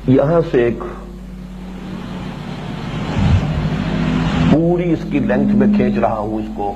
یہاں سے ایک پوری اس کی لینتھ میں کھینچ رہا ہوں اس کو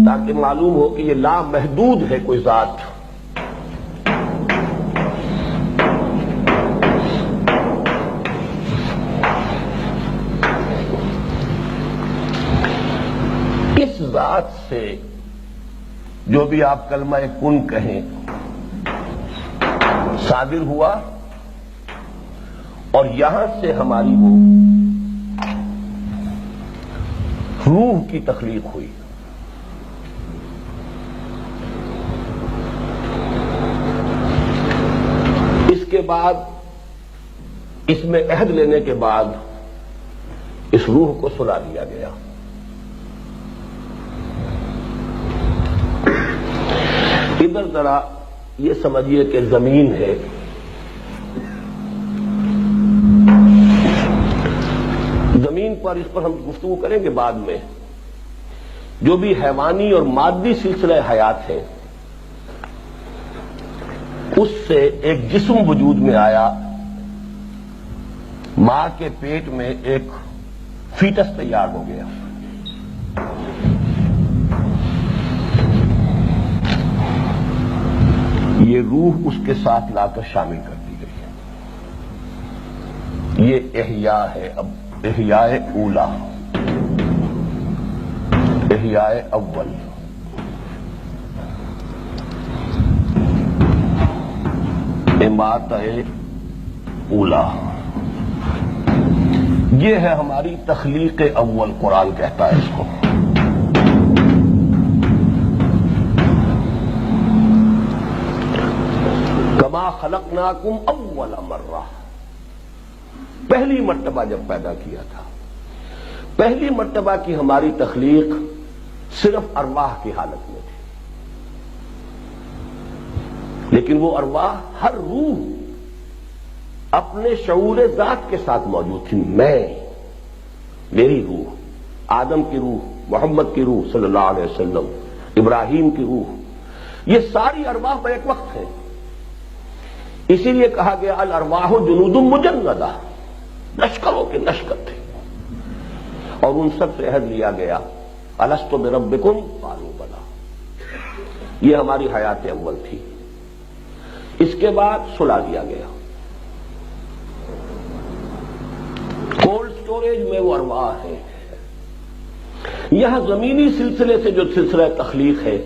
تاکہ معلوم ہو کہ یہ لامحدود ہے کوئی ذات. اس ذات سے جو بھی آپ کلمہ کن کہیں صادر ہوا اور یہاں سے ہماری وہ روح کی تخلیق ہوئی. اس کے بعد اس میں عہد لینے کے بعد اس روح کو سلا دیا گیا. ادھر ذرا یہ سمجھیے کہ زمین ہے، زمین پر اس پر ہم گفتگو کریں گے بعد میں. جو بھی حیوانی اور مادی سلسلہ حیات ہے اس سے ایک جسم وجود میں آیا. ماں کے پیٹ میں ایک فیٹس تیار ہو گیا. یہ روح اس کے ساتھ لا کر شامل کر دی گئی ہے. یہ احیاء ہے. اب احیاء اولا، احیاء اول. اماتہ اولا یہ ہے ہماری تخلیق اول. قرآن کہتا ہے اس کو. کما خلقناکم اول مرہ، پہلی مرتبہ جب پیدا کیا تھا. پہلی مرتبہ کی ہماری تخلیق صرف ارواح کی حالت میں تھی، لیکن وہ ارواح ہر روح اپنے شعور ذات کے ساتھ موجود تھی. میں، میری روح، آدم کی روح، محمد کی روح صلی اللہ علیہ وسلم، ابراہیم کی روح، یہ ساری ارواح بیک وقت ہیں. اسی لیے کہا گیا الارواح جنود مجندہ، لشکروں کے لشکر تھے. اور ان سب سے عہد لیا گیا الست بربکم قالوا بلی. یہ ہماری حیات اول تھی. اس کے بعد سلا دیا گیا. کولڈ سٹوریج میں وہ ارواح ہے. یہاں زمینی سلسلے سے جو سلسلہ تخلیق ہے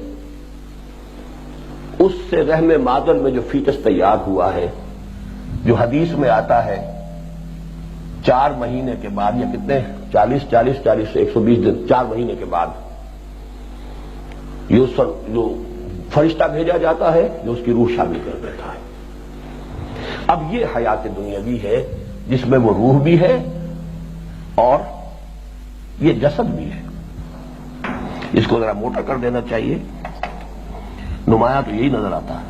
اس سے رحم مادر میں جو فیٹس تیار ہوا ہے، جو حدیث میں آتا ہے 4 مہینے کے بعد، یا کتنے 40 سے 120 دن، 4 مہینے کے بعد جو فرشتہ بھیجا جاتا ہے جو اس کی روح شامل کر دیتا ہے. اب یہ حیات دنیاوی ہے جس میں وہ روح بھی ہے اور یہ جسد بھی ہے. اس کو ذرا موٹا کر دینا چاہیے، نمایاں تو یہی نظر آتا ہے.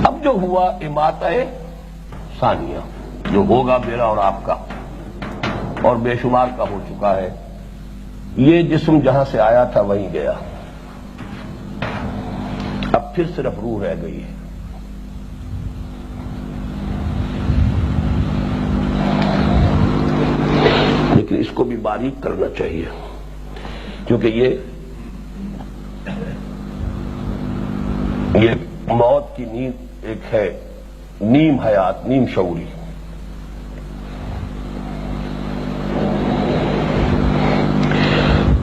اب جو ہوا اماتہ ثانیہ، جو ہوگا میرا اور آپ کا اور بے شمار کا ہو چکا ہے. یہ جسم جہاں سے آیا تھا وہیں گیا. اب پھر صرف روح رہ گئی ہے. لیکن اس کو بھی باریک کرنا چاہیے کیونکہ یہ موت کی نیند ایک ہے، نیم حیات، نیم شعوری.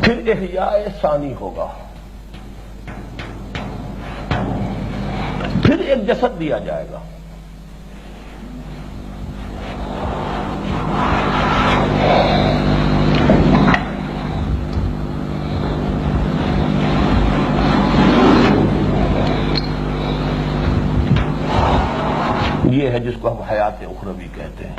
پھر احیاء ثانی ہوگا. پھر ایک جسد دیا جائے گا. یہ ہے جس کو ہم حیات اخروی کہتے ہیں.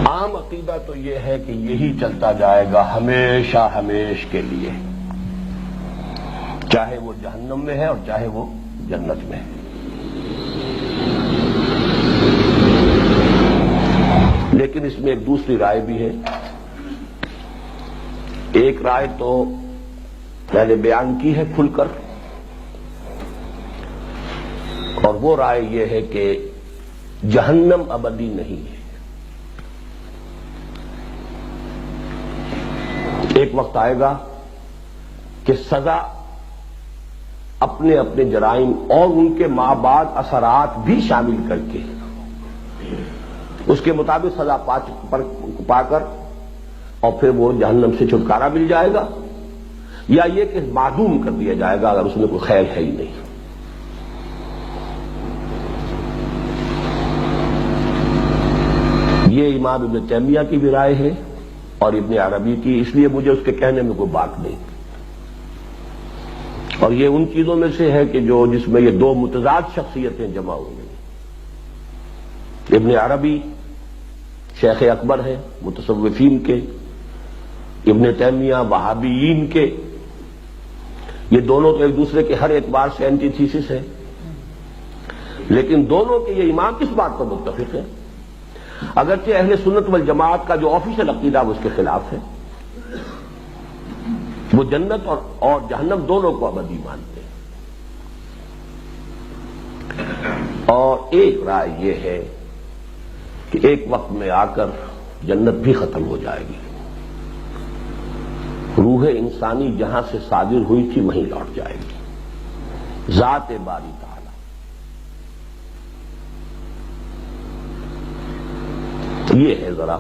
عام عقیدہ تو یہ ہے کہ یہی چلتا جائے گا ہمیشہ ہمیش کے لیے، چاہے وہ جہنم میں ہے اور چاہے وہ جنت میں ہے. لیکن اس میں ایک دوسری رائے بھی ہے. ایک رائے تو میں نے بیان کی ہے کھل کر، اور وہ رائے یہ ہے کہ جہنم ابدی نہیں ہے. ایک وقت آئے گا کہ سزا اپنے اپنے جرائم اور ان کے ماں بعد اثرات بھی شامل کر کے اس کے مطابق سزا پا کر اور پھر وہ جہنم سے چھٹکارا مل جائے گا، یا یہ کہ معدوم کر دیا جائے گا اگر اس میں کوئی خیر ہے ہی نہیں. یہ امام ابن تیمیہ کی بھی رائے ہے اور ابن عربی کی، اس لیے مجھے اس کے کہنے میں کوئی بات نہیں. اور یہ ان چیزوں میں سے ہے کہ جس میں یہ دو متضاد شخصیتیں جمع ہو گئی. ابن عربی شیخ اکبر ہے متصوفین کے، ابن تیمیہ وہابیین کے. یہ دونوں تو ایک دوسرے کے ہر اعتبار سے اینٹی تھیسس ہے، لیکن دونوں کے یہ امام کس بات پر متفق ہے؟ اگرچہ اہل سنت والجماعت کا جو آفیشل عقیدہ وہ اس کے خلاف ہے، وہ جنت اور جہنم دونوں کو ابدی مانتے ہیں. اور ایک رائے یہ ہے کہ ایک وقت میں آ کر جنت بھی ختم ہو جائے گی، روح انسانی جہاں سے صادر ہوئی تھی وہیں لوٹ جائے گی، ذات باری تعالی. یہ ہے ذرا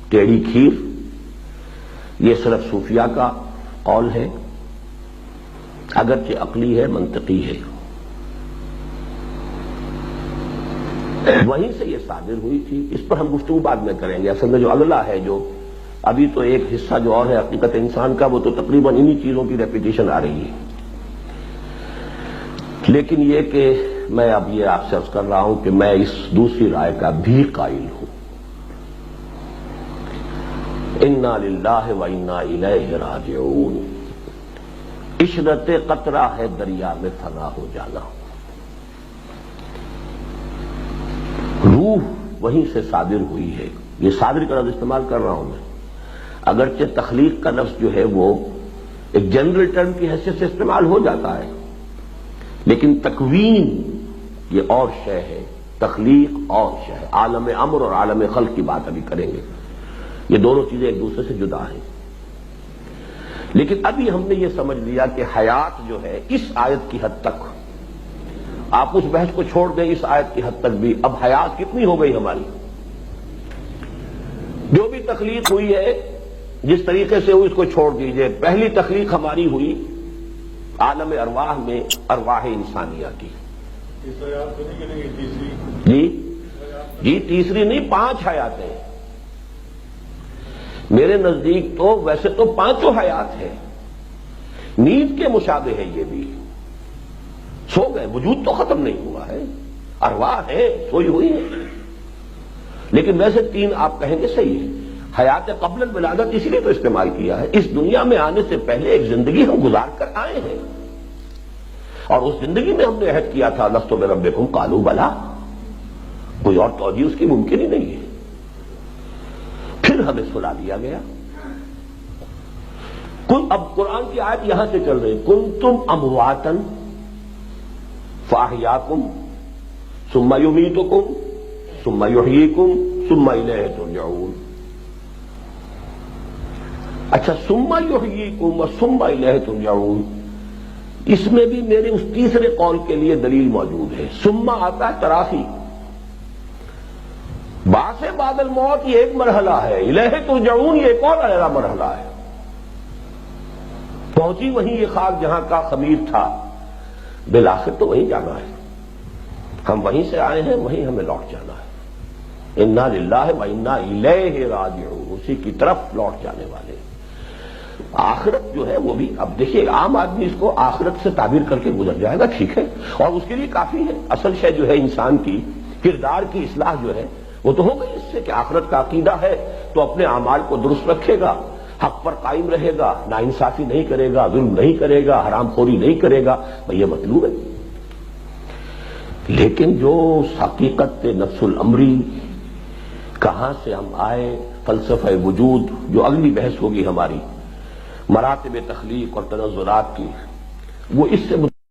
ٹیڑھی کھیر. یہ صرف صوفیاء کا قول ہے، اگرچہ عقلی ہے، منطقی ہے. وہیں سے یہ صادر ہوئی تھی. اس پر ہم گفتگو بعد میں کریں گے. اصل میں جو اگلا ہے، جو ابھی تو ایک حصہ جو اور ہے حقیقت انسان کا، وہ تو تقریباً انہی چیزوں کی ریپیٹیشن آ رہی ہے. لیکن یہ کہ میں اب یہ آپ سے عرض کر رہا ہوں کہ میں اس دوسری رائے کا بھی قائل ہوں. انا للہ و انا الیہ راجعون. عشرت قطرہ ہے دریا میں فنا ہو جانا. روح وہیں سے صادر ہوئی ہے. یہ صادر کا لفظ استعمال کر رہا ہوں میں، اگرچہ تخلیق کا لفظ جو ہے وہ ایک جنرل ٹرم کی حیثیت سے استعمال ہو جاتا ہے، لیکن تکوین یہ اور شے ہے، تخلیق اور شے ہے. عالم امر اور عالم خلق کی بات ابھی کریں گے. یہ دونوں چیزیں ایک دوسرے سے جدا ہیں. لیکن ابھی ہم نے یہ سمجھ لیا کہ حیات جو ہے اس آیت کی حد تک، آپ اس بحث کو چھوڑ دیں اس آیت کی حد تک بھی، اب حیات کتنی ہو گئی ہماری؟ جو بھی تخلیق ہوئی ہے جس طریقے سے ہوئی اس کو چھوڑ دیجئے. پہلی تخلیق ہماری ہوئی عالم ارواح میں، ارواح انسانیہ کی. جی تیسری نہیں، 5 حیاتیں. میرے نزدیک تو ویسے تو 5 حیات ہیں. نیند کے مشابہ ہے یہ بھی. سو گئے، وجود تو ختم نہیں ہوا ہے، ارواح ہے سوئی ہوئی ہے. لیکن ویسے 3 آپ کہیں گے صحیح ہے. حیات قبل الولادت اسی لیے تو استعمال کیا ہے. اس دنیا میں آنے سے پہلے ایک زندگی ہم گزار کر آئے ہیں، اور اس زندگی میں ہم نے عہد کیا تھا لست بربکم قالوا بلا. کوئی اور توجیہ اس کی ممکن ہی نہیں ہے. پھر ہمیں سلا دیا گیا. اب قرآن کی آیت یہاں سے چل رہی، کنتم امواتا فاحیاکم ثم یمیتکم ثم یحییکم ثم الیہ ترجعون. اچھا، ثم یحییکم و ثم الیہ ترجعون، اس میں بھی میرے اس تیسرے قول کے لیے دلیل موجود ہے. ثم آتا ہے تراخی، بعد سے بعد الموت یہ ایک مرحلہ ہے، الیہ ترجعون یہ ایک اور علیحدہ مرحلہ ہے. پہنچی وہیں یہ خاک جہاں کا خمیر تھا، بالآخر تو وہیں جانا ہے. ہم وہیں سے آئے ہیں، وہیں ہمیں لوٹ جانا ہے. انا للہ و انا الیہ راجعون، اسی کی طرف لوٹ جانے والے. آخرت جو ہے وہ بھی، اب دیکھیے عام آدمی اس کو آخرت سے تعبیر کر کے گزر جائے گا، ٹھیک ہے، اور اس کے لیے کافی ہے. اصل شے جو ہے انسان کی کردار کی اصلاح جو ہے وہ تو ہو گئی اس سے کہ آخرت کا عقیدہ ہے تو اپنے اعمال کو درست رکھے گا، حق پر قائم رہے گا، ناانصافی نہیں کرے گا، ظلم نہیں کرے گا، حرام خوری نہیں کرے گا. بھئی یہ مطلوب ہے. لیکن جو حقیقت نفس الامری کہاں سے ہم آئے، فلسفہ وجود جو اگلی بحث ہوگی ہماری مراتب تخلیق اور تنزلات کی، وہ اس سے